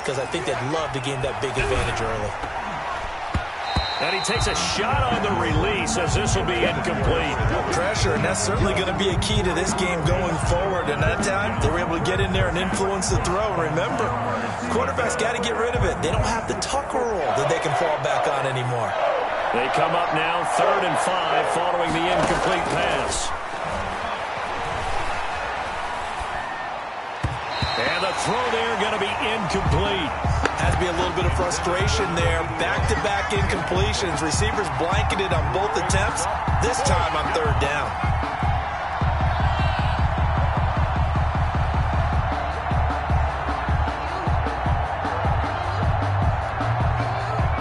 because I think they'd love to gain that big advantage early. And he takes a shot on the release as this will be incomplete. Pressure, and that's certainly going to be a key to this game going forward. And that time, they were able to get in there and influence the throw. Remember, quarterbacks got to get rid of it. They don't have the tuck rule that they can fall back on anymore. They come up now 3rd and 5 following the incomplete pass. And the throw there going to be incomplete. Has to be a little bit of frustration there. Back-to-back incompletions. Receivers blanketed on both attempts. This time on 3rd down.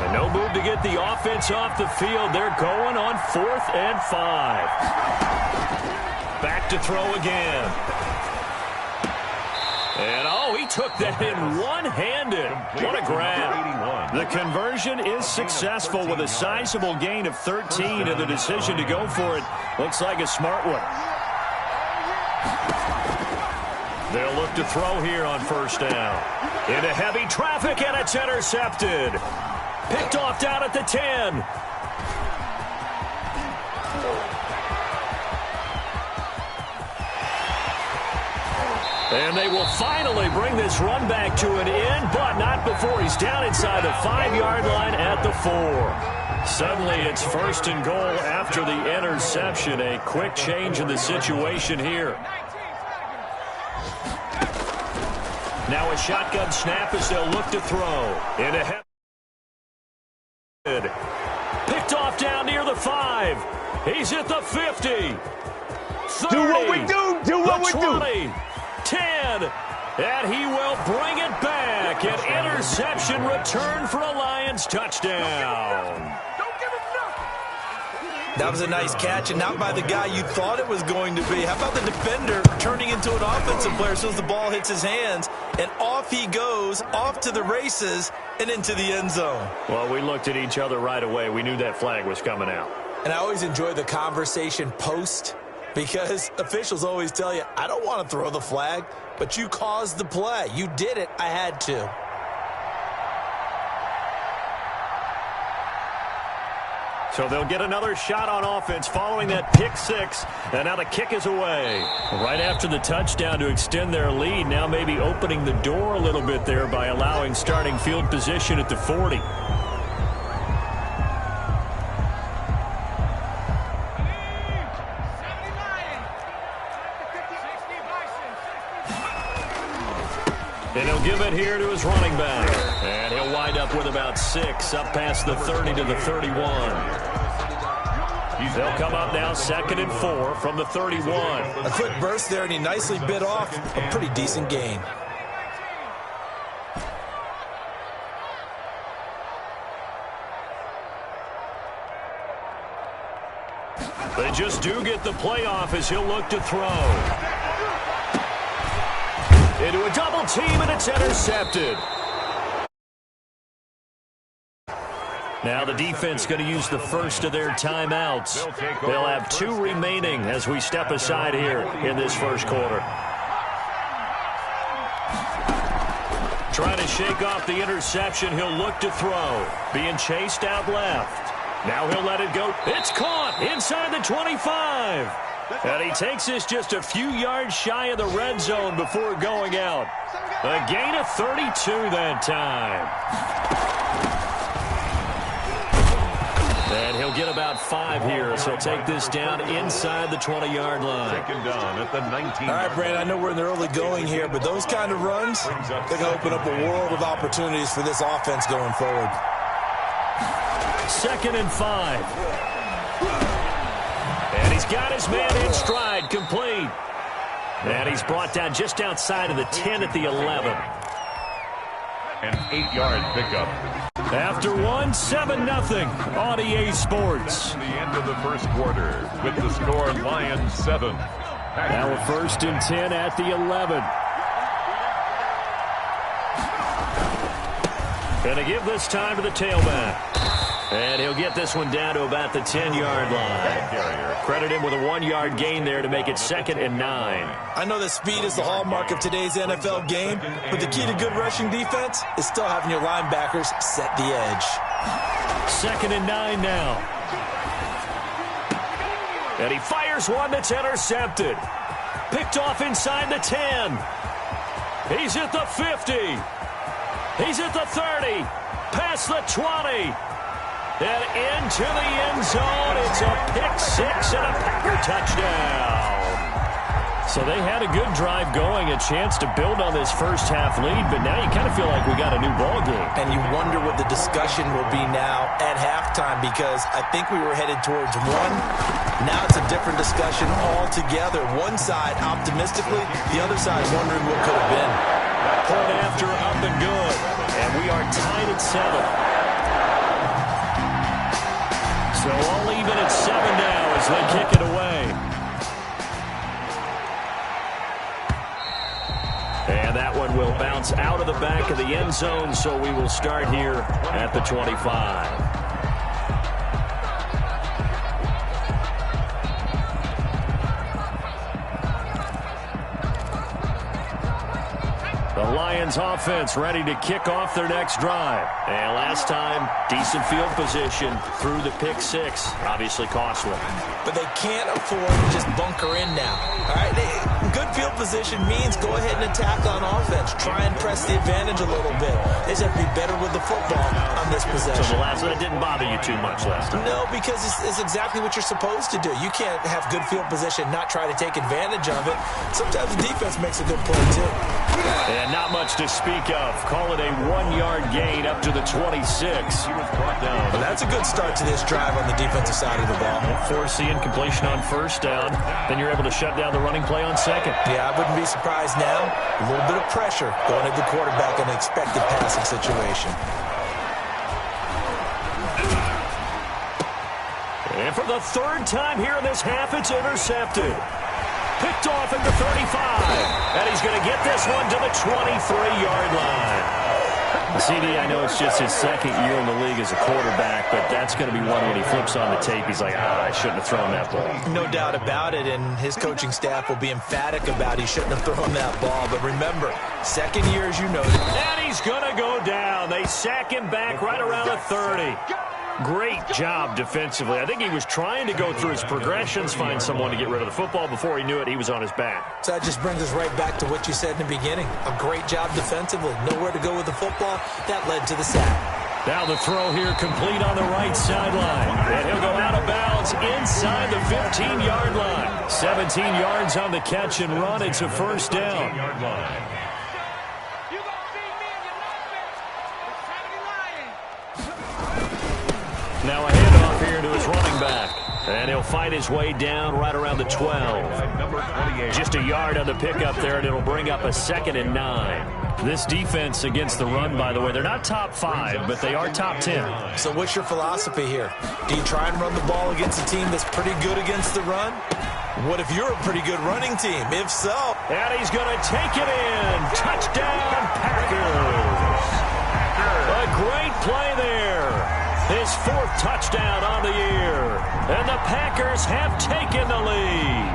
And no move to get the offense off the field. They're going on 4th and 5. Back to throw again. And, oh, he took that in one-handed. What a grab. The conversion is successful with a sizable gain of 13, and the decision to go for it looks like a smart one. They'll look to throw here on 1st down. Into heavy traffic, and it's intercepted. Picked off down at the 10. And they will finally bring this run back to an end, but not before he's down inside the 5-yard line at the 4. Suddenly it's 1st and goal after the interception. A quick change in the situation here. Now a shotgun snap as they'll look to throw. Into head. Picked off down near the 5. He's at the 50. 30. Do what we do. Do what we do. 10, and he will bring it back. An interception return for a Lions touchdown. That was a nice catch, and not by the guy you thought it was going to be. How about the defender turning into an offensive player as soon as the ball hits his hands, and off he goes, off to the races, and into the end zone. Well, we looked at each other right away. We knew that flag was coming out. And I always enjoy the conversation post, because officials always tell you, I don't want to throw the flag, but you caused the play. You did it. I had to. So they'll get another shot on offense following that pick 6. And now the kick is away. Right after the touchdown to extend their lead, now maybe opening the door a little bit there by allowing starting field position at the 40. And he'll give it here to his running back. And he'll wind up with about 6, up past the 30 to the 31. They'll come up now 2nd and 4 from the 31. A quick burst there, and he nicely bit off a pretty decent gain. They just do get the playoff as he'll look to throw. Into a double team, and it's intercepted. Now the defense going to use the first of their timeouts. They'll have 2 remaining as we step aside here in this first quarter. Trying to shake off the interception, he'll look to throw. Being chased out left. Now he'll let it go. It's caught inside the 25. And he takes this just a few yards shy of the red zone before going out. A gain of 32 that time. And he'll get about 5 here, so take this down inside the 20-yard line. 2nd down at the 19. All right, Brandon, I know we're in the early going here, but those kind of runs, they can open up a world of opportunities for this offense going forward. 2nd and 5. And he's got his man in stride, complete. And he's brought down just outside of the 10 at the 11. An 8-yard pickup. After 7-0 on EA Sports. The end of the first quarter with the score Lions 7. Now a 1st and 10 at the 11. Going to give this time to the tailback. And he'll get this one down to about the 10-yard line. Credit him with a 1-yard gain there to make it 2nd and 9. I know that speed is the hallmark of today's NFL game, but the key to good rushing defense is still having your linebackers set the edge. 2nd and 9 now. And he fires one that's intercepted. Picked off inside the 10. He's at the 50. He's at the 30. Past the 20. And into the end zone. It's a pick-6 and a Packer touchdown. So they had a good drive going, a chance to build on this first-half lead, but now you kind of feel like we got a new ball game. And you wonder what the discussion will be now at halftime, because I think we were headed towards one. Now it's a different discussion altogether. One side optimistically, the other side wondering what could have been. Point after up and good. And we are tied at 7. So all even at 7 now as they kick it away. And that one will bounce out of the back of the end zone, so we will start here at the 25. The Lions offense ready to kick off their next drive. And last time, decent field position through the pick-6. Obviously costly. But they can't afford to just bunker in now. All right, good field position means go ahead and attack on offense. Try and press the advantage a little bit. They just have to be better with the football on this possession. So the last one didn't bother you too much last time? No, because it's exactly what you're supposed to do. You can't have good field position, not try to take advantage of it. Sometimes the defense makes a good play, too. And not much to speak of. Call it a 1-yard gain up to the 26. He was brought down. Well, that's a good start to this drive on the defensive side of the ball. Force the incompletion on first down. Then you're able to shut down the running play on second. Yeah, I wouldn't be surprised now. A little bit of pressure going at the quarterback in an expected passing situation. And for the 3rd time here in this half, it's intercepted. Picked off at the 35. And he's going to get this one to the 23-yard line. CD, I know it's just his 2nd year in the league as a quarterback, but that's going to be one when he flips on the tape. He's like, I shouldn't have thrown that ball. No doubt about it, and his coaching staff will be emphatic about he shouldn't have thrown that ball. But remember, 2nd year, as you noted. And he's going to go down. They sack him back right around the 30. Great job defensively. I think he was trying to go through his progressions, find someone to get rid of the football. Before he knew it, he was on his back. So that just brings us right back to what you said in the beginning. A great job defensively. Nowhere to go with the football. That led to the sack. Now the throw here complete on the right sideline. And he'll go out of bounds inside the 15-yard line. 17 yards on the catch and run. It's a first down. Now a handoff here to his running back. And he'll fight his way down right around the 12. Just a yard on the pickup there, and it'll bring up a 2nd and 9. This defense against the run, by the way, they're not top 5, but they are top 10. So what's your philosophy here? Do you try and run the ball against a team that's pretty good against the run? What if you're a pretty good running team? If so. And he's going to take it in. Touchdown, Packers. A great play there. His 4th touchdown on the year. And the Packers have taken the lead.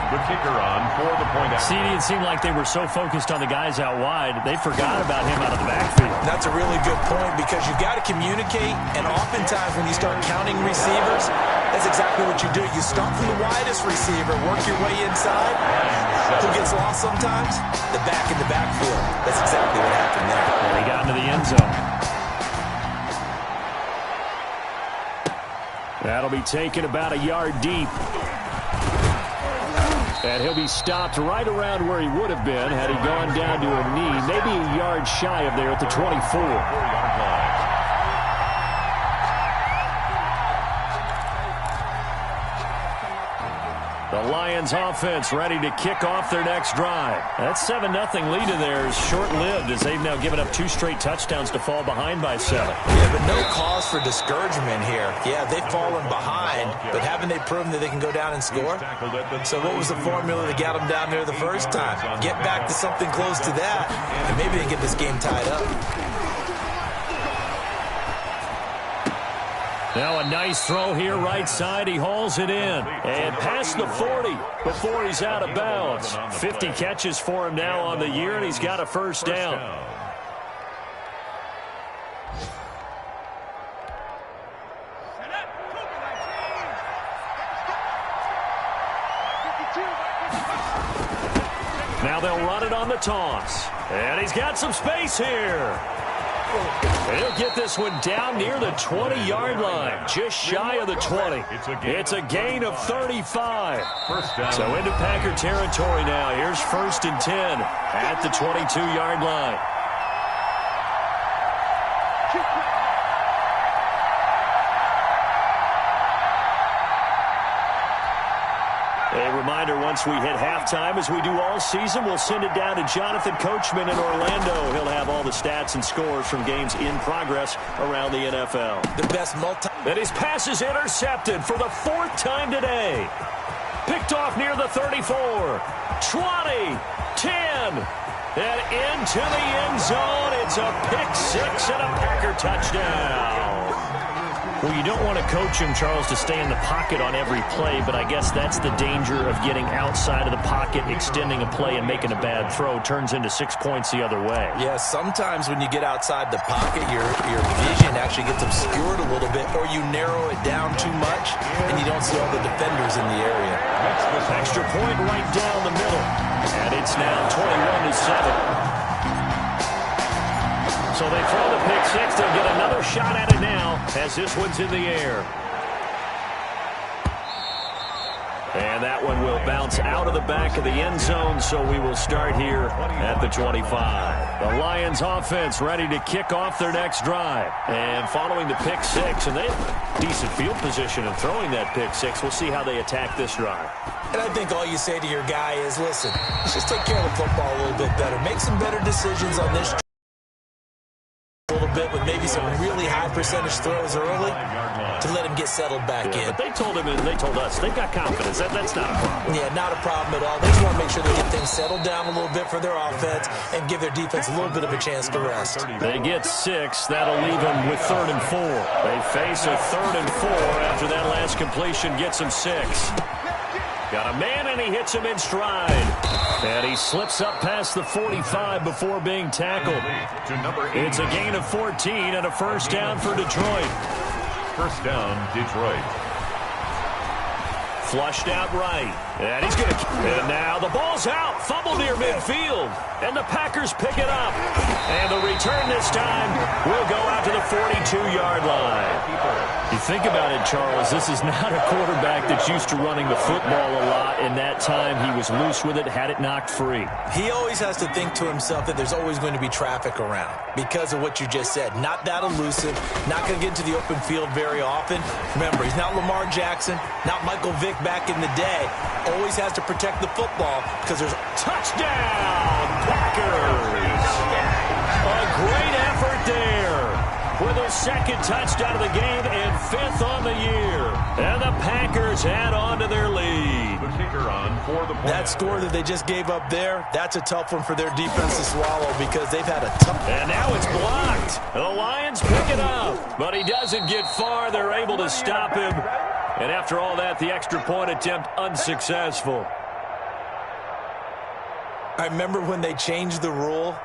The kicker on for the point out. CD, it seemed like they were so focused on the guys out wide, they forgot about him out of the backfield. That's a really good point, because you've got to communicate, and oftentimes when you start counting receivers, that's exactly what you do. You start from the widest receiver, work your way inside. Who gets lost sometimes? The back in the backfield. That's exactly what happened there. And he got into the end zone. That'll be taken about a yard deep. And he'll be stopped right around where he would have been had he gone down to a knee, maybe a yard shy of there at the 24. The Lions offense ready to kick off their next drive. That 7-0 lead of theirs short-lived as they've now given up 2 straight touchdowns to fall behind by 7. Yeah, but no cause for discouragement here. Yeah, they've fallen behind, but haven't they proven that they can go down and score? So what was the formula that got them down there the first time? Get back to something close to that, and maybe they get this game tied up. Now a nice throw here right side. He hauls it in. And past the 40 before he's out of bounds. 50 catches for him now on the year, and he's got a first down. Now they'll run it on the toss. And he's got some space here. He'll get this one down near the 20-yard line, just shy of the 20. It's a gain of 35. So into Packer territory now. Here's 1st and 10 at the 22-yard line. A reminder, once we hit halftime, as we do all season, we'll send it down to Jonathan Coachman in Orlando. He'll have all the stats and scores from games in progress around the NFL. The best And his pass is intercepted for the 4th time today. Picked off near the 34, 20, 10, and into the end zone. It's a pick 6 and a Packer touchdown. Well, you don't want to coach him, Charles, to stay in the pocket on every play, but I guess that's the danger of getting outside of the pocket, extending a play, and making a bad throw. Turns into 6 points the other way. Yeah, sometimes when you get outside the pocket, your vision actually gets obscured a little bit, or you narrow it down too much, and you don't see all the defenders in the area. Extra point right down the middle, and it's now 21-7. So they throw the pick 6. They'll get another shot at it now as this one's in the air. And that one will bounce out of the back of the end zone, so we will start here at the 25. The Lions offense ready to kick off their next drive. And following the pick 6, and they have decent field position in throwing that pick 6. We'll see how they attack this drive. And I think all you say to your guy is, listen, let's just take care of the football a little bit better. Make some better decisions on this a little bit with maybe some really high percentage throws early to let him get settled back in. But they told him and they told us they've got confidence. That's not a problem. Yeah, not a problem at all. They just want to make sure they get things settled down a little bit for their offense and give their defense a little bit of a chance to rest. They get 6. That'll leave them with 3rd and 4. They face a 3rd and 4 after that last completion gets them 6. Got a man, and he hits him in stride. And he slips up past the 45 before being tackled. It's a gain of 14 and a first down for Detroit. First down, Detroit. Flushed out right. And he's going to... And now the ball's out. Fumble near midfield. And the Packers pick it up. And the return this time will go out to the 42-yard line. You think about it, Charles, this is not a quarterback that's used to running the football a lot. In that time, he was loose with it, had it knocked free. He always has to think to himself that there's always going to be traffic around because of what you just said. Not that elusive, not going to get into the open field very often. Remember, he's not Lamar Jackson, not Michael Vick back in the day. Always has to protect the football because there's touchdown, Packers. A great effort there with a 2nd touchdown of the game and 5th on the year. And the Packers add on to their lead. The kicker on for the point. That score that they just gave up there, that's a tough one for their defense to swallow because they've had a tough... And now it's blocked. The Lions pick it up, but he doesn't get far. They're able to stop him. And after all that, the extra point attempt unsuccessful. I remember when they changed the rule,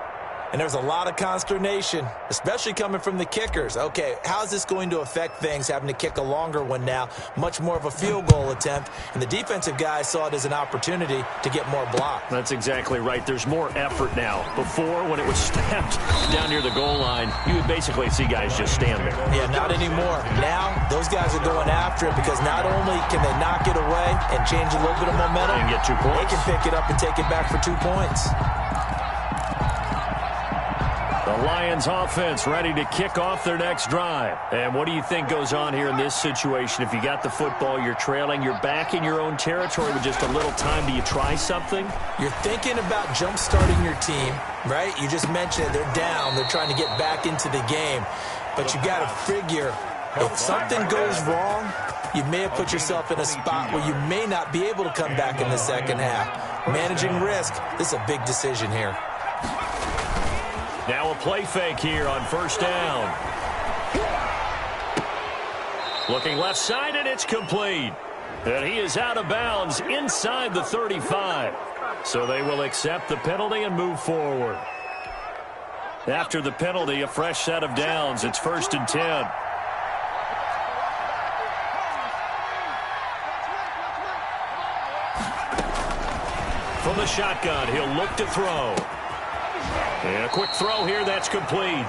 and there was a lot of consternation, especially coming from the kickers. Okay, how's this going to affect things, having to kick a longer one now, much more of a field goal attempt, and the defensive guys saw it as an opportunity to get more block. That's exactly right. There's more effort now. Before, when it was snapped down near the goal line, you would basically see guys just stand there. Yeah, not anymore. Now, those guys are going after it because not only can they knock it away and change a little bit of momentum, and get 2 points. They can pick it up and take it back for 2 points. The Lions offense ready to kick off their next drive. And what do you think goes on here in this situation? If you got the football, you're trailing, you're back in your own territory with just a little time. Do you try something? You're thinking about jump-starting your team, right? You just mentioned it. They're down. They're trying to get back into the game. But you got to figure, if something goes wrong, you may have put yourself in a spot where you may not be able to come back in the second half. Managing risk, this is a big decision here. Now a play fake here on first down. Looking left side, and it's complete. And he is out of bounds inside the 35. So they will accept the penalty and move forward. After the penalty, a fresh set of downs. It's 1st and 10. From the shotgun, he'll look to throw. And a quick throw here, that's complete.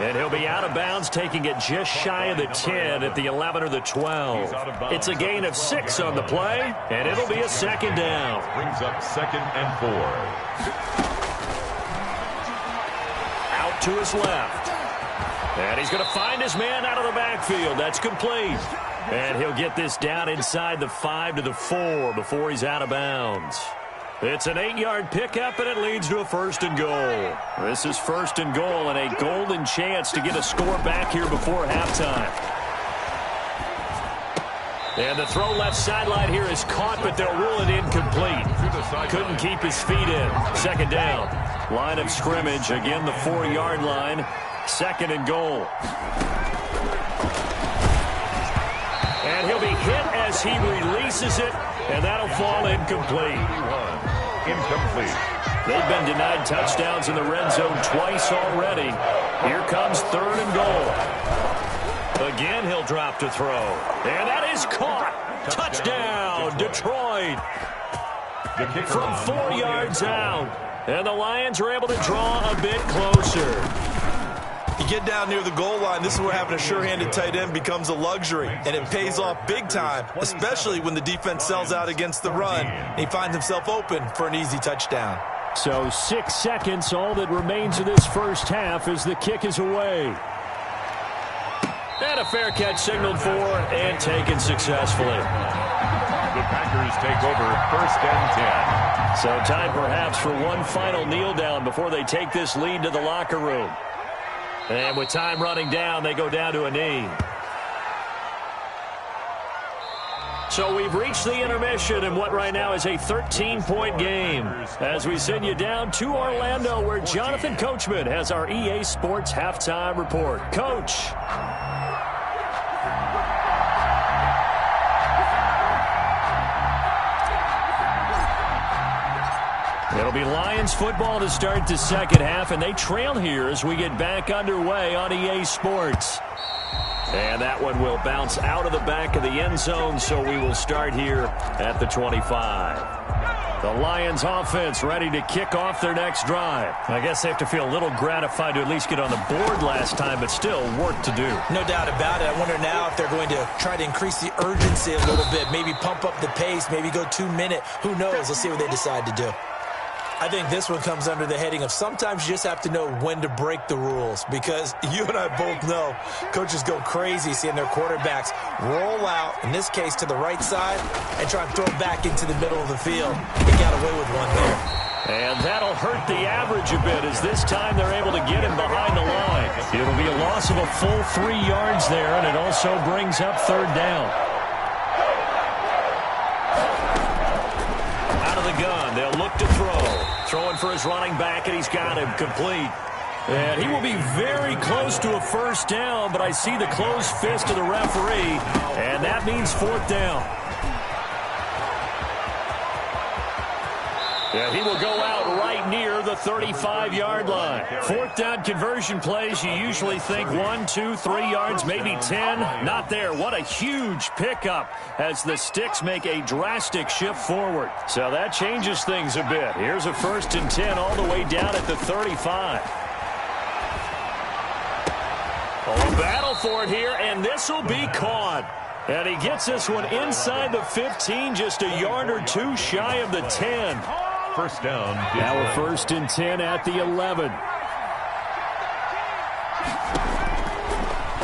And he'll be out of bounds, taking it just shy of the 10 at the 11 or the 12. It's a gain of 6 on the play, and it'll be a 2nd down. Brings up 2nd and 4. Out to his left. And he's going to find his man out of the backfield. That's complete. And he'll get this down inside the 5 to the 4 before he's out of bounds. It's an 8-yard pickup, and it leads to a 1st and goal. This is 1st and goal, and a golden chance to get a score back here before halftime. And the throw left sideline here is caught, but they'll rule it incomplete. Couldn't keep his feet in. 2nd down. Line of scrimmage, again the 4-yard line. 2nd and goal. And he'll be hit as he releases it, and that'll fall incomplete. Incomplete. They've been denied touchdowns in the red zone twice already. Here comes 3rd and goal. Again, he'll drop to throw. And that is caught. Touchdown, Detroit. From 4 yards out. And the Lions are able to draw a bit closer. You get down near the goal line, this is where having a sure-handed tight end becomes a luxury, and it pays off big time, especially when the defense sells out against the run, and he finds himself open for an easy touchdown. So 6 seconds, all that remains of this first half as the kick is away. And a fair catch signaled for and taken successfully. The Packers take over 1st and 10. So time perhaps for one final kneel down before they take this lead to the locker room. And with time running down, they go down to a knee. So we've reached the intermission in what right now is a 13-point game. As we send you down to Orlando, where Jonathan Coachman has our EA Sports Halftime Report. Coach. It'll be Lions football to start the second half, and they trail here as we get back underway on EA Sports. And that one will bounce out of the back of the end zone, so we will start here at the 25. The Lions offense ready to kick off their next drive. I guess they have to feel a little gratified to at least get on the board last time, but still work to do. No doubt about it. I wonder now if they're going to try to increase the urgency a little bit, maybe pump up the pace, maybe go 2-minute. Who knows? Let's see what they decide to do. I think this one comes under the heading of sometimes you just have to know when to break the rules, because you and I both know coaches go crazy seeing their quarterbacks roll out, in this case to the right side, and try and throw it back into the middle of the field. He got away with one there. And that'll hurt the average a bit as this time they're able to get him behind the line. It'll be a loss of a full 3 yards there, and it also brings up 3rd down. Out of the gun, they'll look to throw. Throwing for his running back, and he's got him complete. And he will be very close to a 1st down, but I see the closed fist of the referee, and that means 4th down. And he will go out right near the 35-yard line. 4th down conversion plays, you usually think 1, 2, 3 yards, maybe 10. Not there. What a huge pickup as the Sticks make a drastic shift forward. So that changes things a bit. Here's a 1st and 10 all the way down at the 35. Oh, a battle for it here, and this will be caught. And he gets this one inside the 15, just a yard or two shy of the 10. 1st down. Now a 1st and 10 at the 11.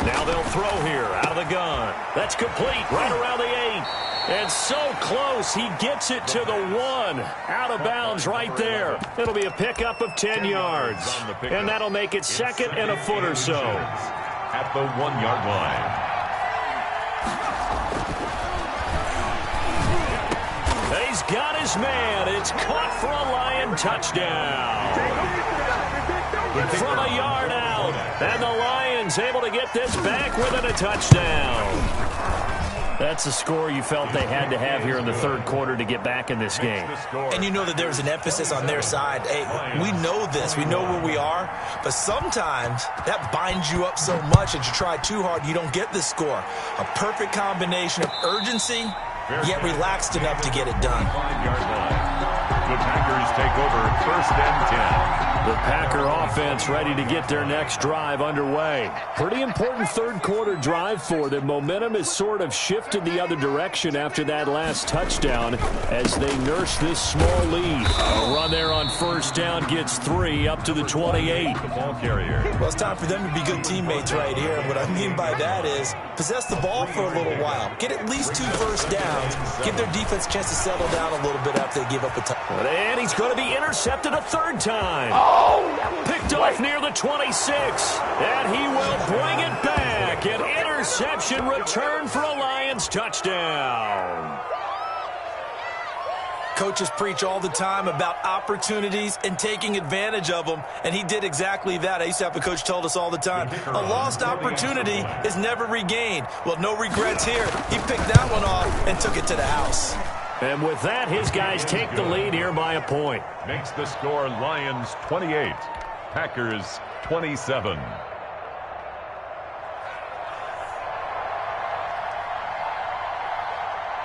Now they'll throw here out of the gun. That's complete right around the 8. And so close, he gets it to the 1. Out of bounds right there. It'll be a pickup of 10 yards. And that'll make it 2nd and a foot or so. At the 1-yard line. He's got his man. It's caught for a Lion touchdown. From a yard out. And the Lions Lions able to get this back within a touchdown. That's a score you felt they had to have here in the third quarter to get back in this game. And you know that there's an emphasis on their side. Hey, we know this. We know where we are. But sometimes that binds you up so much that you try too hard, you don't get the score. A perfect combination of urgency, yet relaxed enough to get it done. The Packers take over first and 10. The Packer offense ready to get their next drive underway. Pretty important third quarter drive for them. Momentum has sort of shifted the other direction after that last touchdown as they nurse this small lead. A run there on first down gets 3 up to the 28. The ball carrier. Well, it's time for them to be good teammates right here. And what I mean by that is possess the ball for a little while. Get at least 2 first downs. Give their defense a chance to settle down a little bit after they give up a touchdown. And he's going to be intercepted a third time. Picked off near the 26. And he will bring it back. An interception return for a Lions touchdown. Coaches preach all the time about opportunities and taking advantage of them, and he did exactly that. I used to have a coach told us all the time, a lost opportunity is never regained. Well, no regrets here. He picked that one off and took it to the house. And with that, his guys take the lead here by a point. Makes the score Lions 28, Packers 27.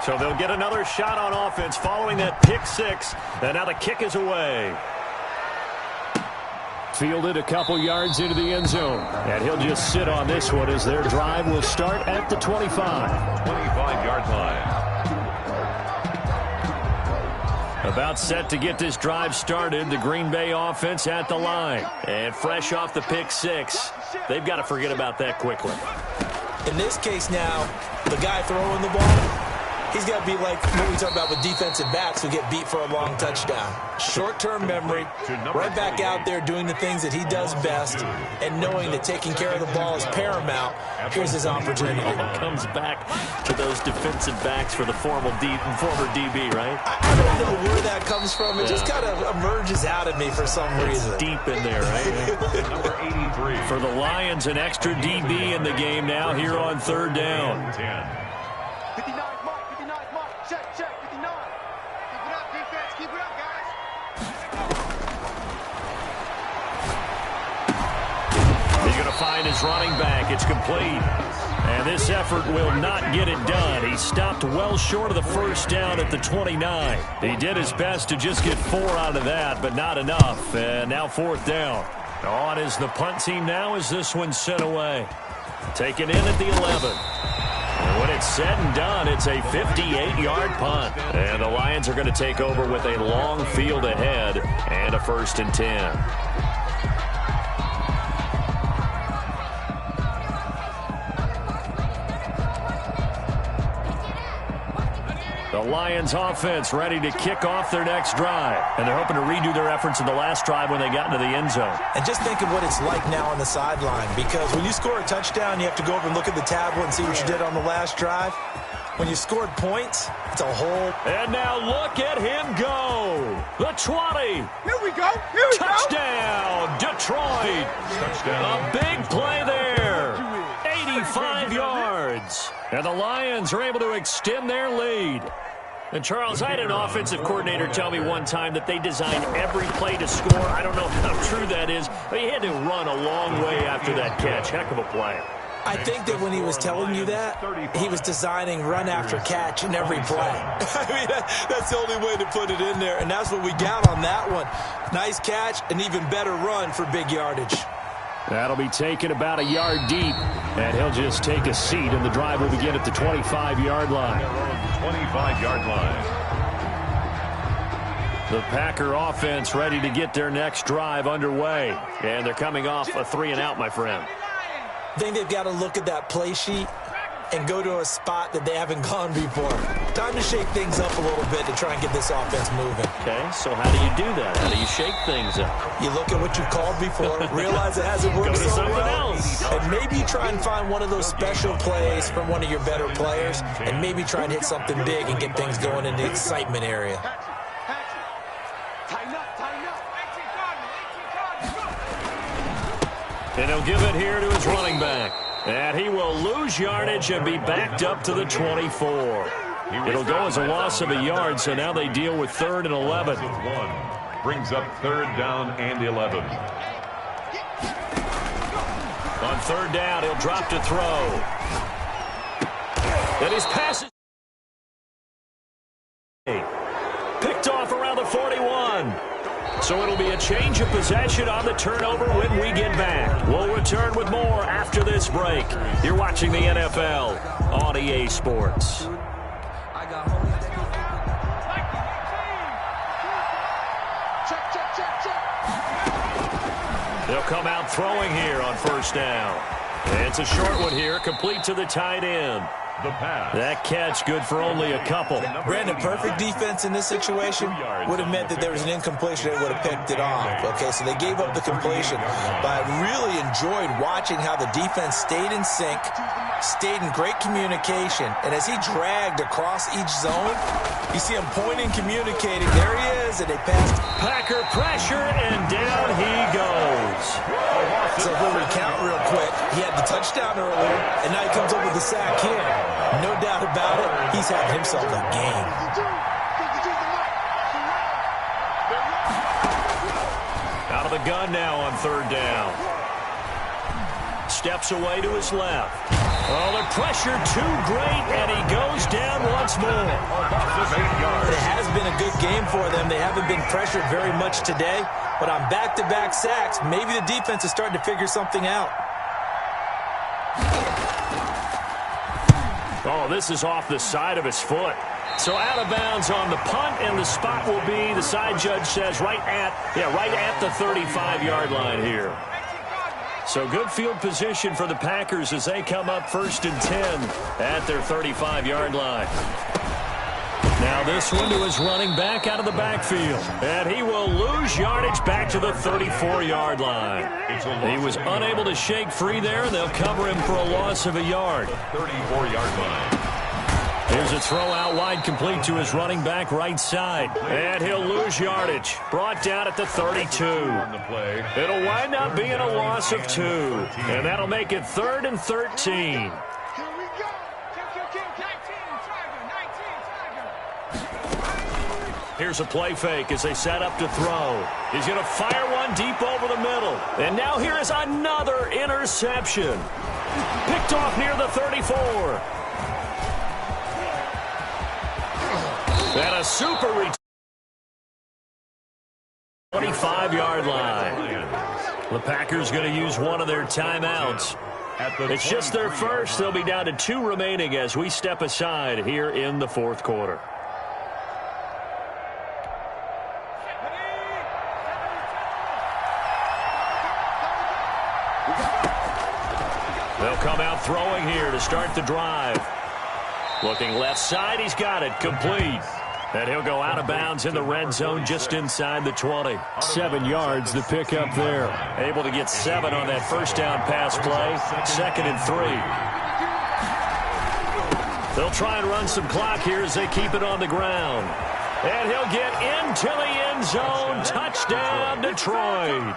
So they'll get another shot on offense following that pick six. And now the kick is away. Fielded a couple yards into the end zone. And he'll just sit on this one as their drive will start at the 25. 25-yard line. About set to get this drive started, the Green Bay offense at the line. And fresh off the pick six, they've got to forget about that quickly. In this case now, the guy throwing the ball, he's got to be like what we talk about with defensive backs who get beat for a long touchdown. Short-term memory, right back out there doing the things that he does best, and knowing that taking care of the ball is paramount. Here's his opportunity. Comes back to those defensive backs for the former DB, right? I don't know where that comes from. It just kind of emerges out of me for some reason. It's deep in there, right? Number 83. For the Lions, an extra DB in the game now here on third down. 10. 59, Mike, check, 59. Keep it up, defense, keep it up, guys. He's going to find his running back. It's complete. And this effort will not get it done. He stopped well short of the first down at the 29. He did his best to just get 4 out of that, but not enough. And now fourth down. On is the punt team now as this one's sent away. Taken in at the 11. And when it's said and done, it's a 58-yard punt. And the Lions are going to take over with a long field ahead and a 1st and 10. The Lions offense ready to kick off their next drive. And they're hoping to redo their efforts in the last drive when they got into the end zone. And just think of what it's like now on the sideline, because when you score a touchdown, you have to go over and look at the tablet and see what you did on the last drive. When you scored points, it's a whole... And now look at him go. The 20. Here we go. Touchdown, Detroit. Touchdown. A big play there. 85 yards. And the Lions are able to extend their lead. And, Charles, I had an offensive coordinator tell me one time that they design every play to score. I don't know how true that is, but he had to run a long way after that catch. Heck of a play. I think that when he was telling you that, he was designing run after catch in every play. I mean, that's the only way to put it in there, and that's what we got on that one. Nice catch, an even better run for big yardage. That'll be taken about a yard deep, and he'll just take a seat, and the drive will begin at the 25-yard line. 25-yard line. The Packer offense ready to get their next drive underway, and they're coming off a 3-and-out, my friend. I think they've got to look at that play sheet and go to a spot that they haven't gone before. Time to shake things up a little bit to try and get this offense moving. Okay, so how do you do that? How do you shake things up? You look at what you called before, realize it hasn't worked Go to so something well, else. and maybe try and find one of those special plays from one of your better players, and maybe try and hit something big and get things going in the excitement area. And he'll give it here to his running back. And he will lose yardage and be backed up to the 24. It'll go as a loss of a yard, so now they deal with 3rd and 11. Brings up 3rd down and 11. On 3rd down, he'll drop to throw. And his pass is picked off around the 41. So it'll be a change of possession on the turnover when we get back. We'll return with more after this break. You're watching the NFL on EA Sports. They'll come out throwing here on 1st down. And it's a short one here, complete to the tight end. The pass. That catch good for only a couple. Brandon, perfect defense in this situation would have meant that there was an incompletion. They would have picked it off. Okay, so they gave up the completion. But I really enjoyed watching how the defense stayed in sync, stayed in great communication. And as he dragged across each zone, you see him pointing, communicating. There he is, and they passed. Packer pressure, and down he goes. So we'll recount real quick. He had the touchdown earlier, and now he comes up with the sack here. No doubt about it, he's had himself a game. Out of the gun now on 3rd down. Steps away to his left. Oh, the pressure too great, and he goes down once more. It has been a good game for them. They haven't been pressured very much today, but on back-to-back sacks, maybe the defense is starting to figure something out. Oh, this is off the side of his foot. So out of bounds on the punt, and the spot will be, the side judge says, right at the 35-yard line here. So good field position for the Packers as they come up 1st and 10 at their 35-yard line. Now this one to his running back out of the backfield. And he will lose yardage back to the 34-yard line. He was unable to shake free there, and they'll cover him for a loss of a yard. 34-yard line. Here's a throw out wide, complete to his running back right side. And he'll lose yardage. Brought down at the 32. It'll wind up being a loss of 2. And that'll make it 3rd and 13. Here's a play fake as they set up to throw. He's going to fire one deep over the middle. And now here is another interception. Picked off near the 34. And a super return. 25-yard line. The Packers going to use one of their timeouts. It's just their first. They'll be down to 2 remaining as we step aside here in the 4th quarter. They'll come out throwing here to start the drive. Looking left side, he's got it, complete. And he'll go out of bounds in the red zone just inside the 20. 7 yards to pick up there. Able to get 7 on that 1st down pass play. 2nd and 3. They'll try and run some clock here as they keep it on the ground. And he'll get into the end zone. Touchdown, Detroit.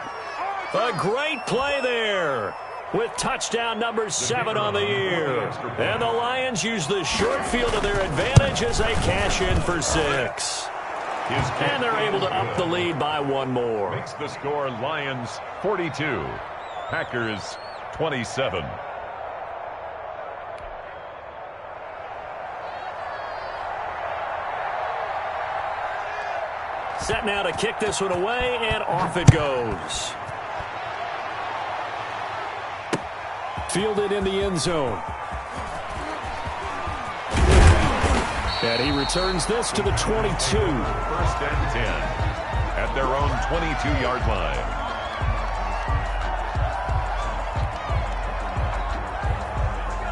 A great play there, with touchdown number 7 on the year. And the Lions use the short field to their advantage as they cash in for 6. And they're able to up the lead by 1 more. Makes the score Lions 42, Packers 27. Set now to kick this one away, and off it goes. Fielded in the end zone. And he returns this to the 22. 1st and 10 at their own 22-yard line.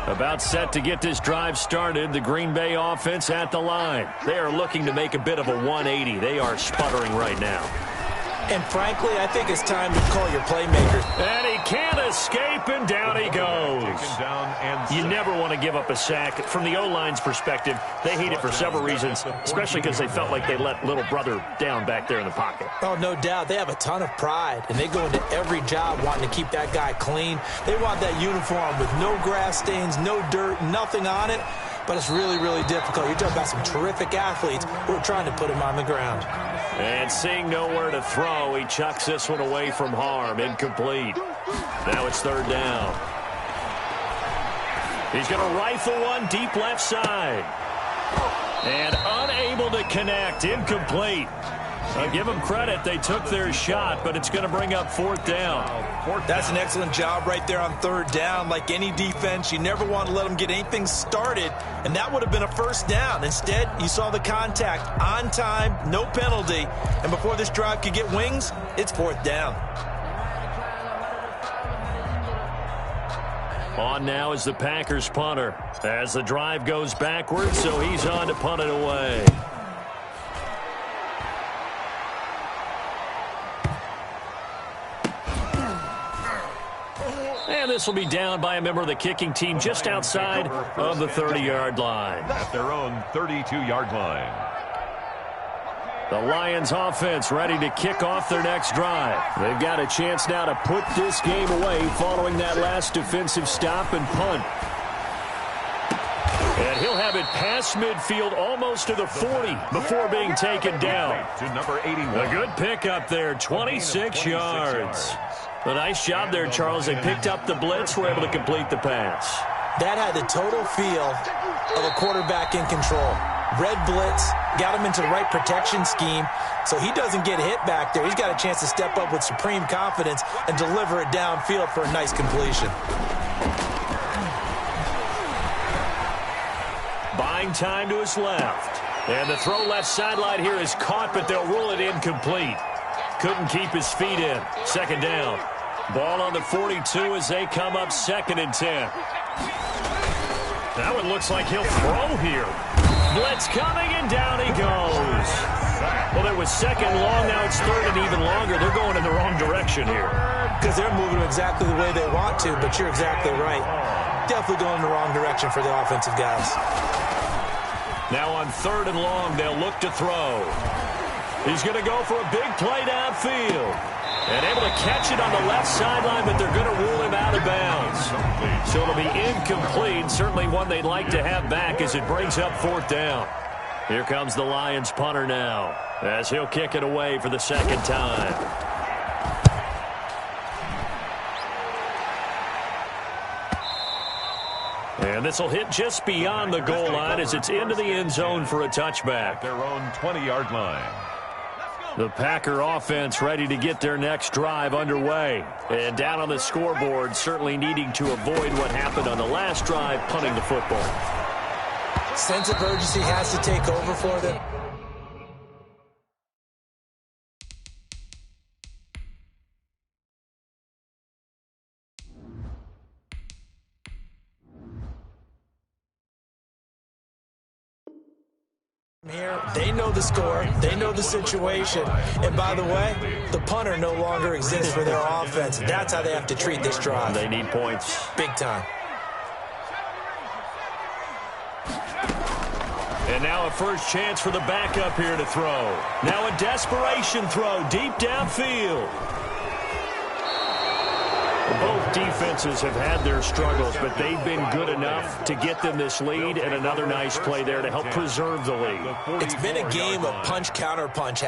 About set to get this drive started, the Green Bay offense at the line. They are looking to make a bit of a 180. They are sputtering right now. And frankly, I think it's time to call your playmaker. And he can't escape, and down he goes. You never want to give up a sack. From the O-line's perspective, they hate it for several reasons, especially because they felt like they let little brother down back there in the pocket. Oh, no doubt. They have a ton of pride, and they go into every job wanting to keep that guy clean. They want that uniform with no grass stains, no dirt, nothing on it. But it's really, really difficult. You're talking about some terrific athletes who are trying to put him on the ground. And seeing nowhere to throw, he chucks this one away from harm. Incomplete. Now it's third down. He's going to rifle one deep left side. And unable to connect. Incomplete. I'll give them credit. They took their shot, but it's going to bring up fourth down. That's an excellent job right there on third down. Like any defense, you never want to let them get anything started, and that would have been a first down. Instead, you saw the contact on time, no penalty, and before this drive could get wings, it's fourth down. On now is the Packers punter as the drive goes backwards, so he's on to punt it away. And this will be down by a member of the kicking team just outside of the 30-yard line. At their own 32-yard line. The Lions offense ready to kick off their next drive. They've got a chance now to put this game away following that last defensive stop and punt. And he'll have it past midfield almost to the 40 before being taken down. To number 81. A good pickup there, 26 yards. A nice job there, Charles. They picked up the blitz, were able to complete the pass. That had the total feel of a quarterback in control. Red blitz, got him into the right protection scheme, so he doesn't get hit back there. He's got a chance to step up with supreme confidence and deliver it downfield for a nice completion. Buying time to his left. And the throw left sideline here is caught, but they'll rule it incomplete. Couldn't keep his feet in. Second down. Ball on the 42 as they come up 2nd and 10. That one looks like he'll throw here. Blitz coming, and down he goes. Well, it was second long. Now it's third and even longer. They're going in the wrong direction here. Because they're moving exactly the way they want to, but you're exactly right. Definitely going in the wrong direction for the offensive guys. Now on 3rd and long, they'll look to throw. He's going to go for a big play downfield. And able to catch it on the left sideline, but they're going to rule him out of bounds. So it'll be incomplete. Certainly one they'd like to have back as it brings up 4th down. Here comes the Lions punter now as he'll kick it away for the second time. And this will hit just beyond the goal line as it's into the end zone for a touchback. Their own 20-yard line. The Packer offense ready to get their next drive underway. And down on the scoreboard, certainly needing to avoid what happened on the last drive, punting the football. Sense of urgency has to take over for them. Here, they know the score, they know the situation, and by the way, the punter no longer exists for their offense. That's how they have to treat this drive. They need points. Big time. And now a first chance for the backup here to throw. Now a desperation throw deep downfield. Both defenses have had their struggles, but they've been good enough to get them this lead, and another nice play there to help preserve the lead. It's been a game of punch, counter punch.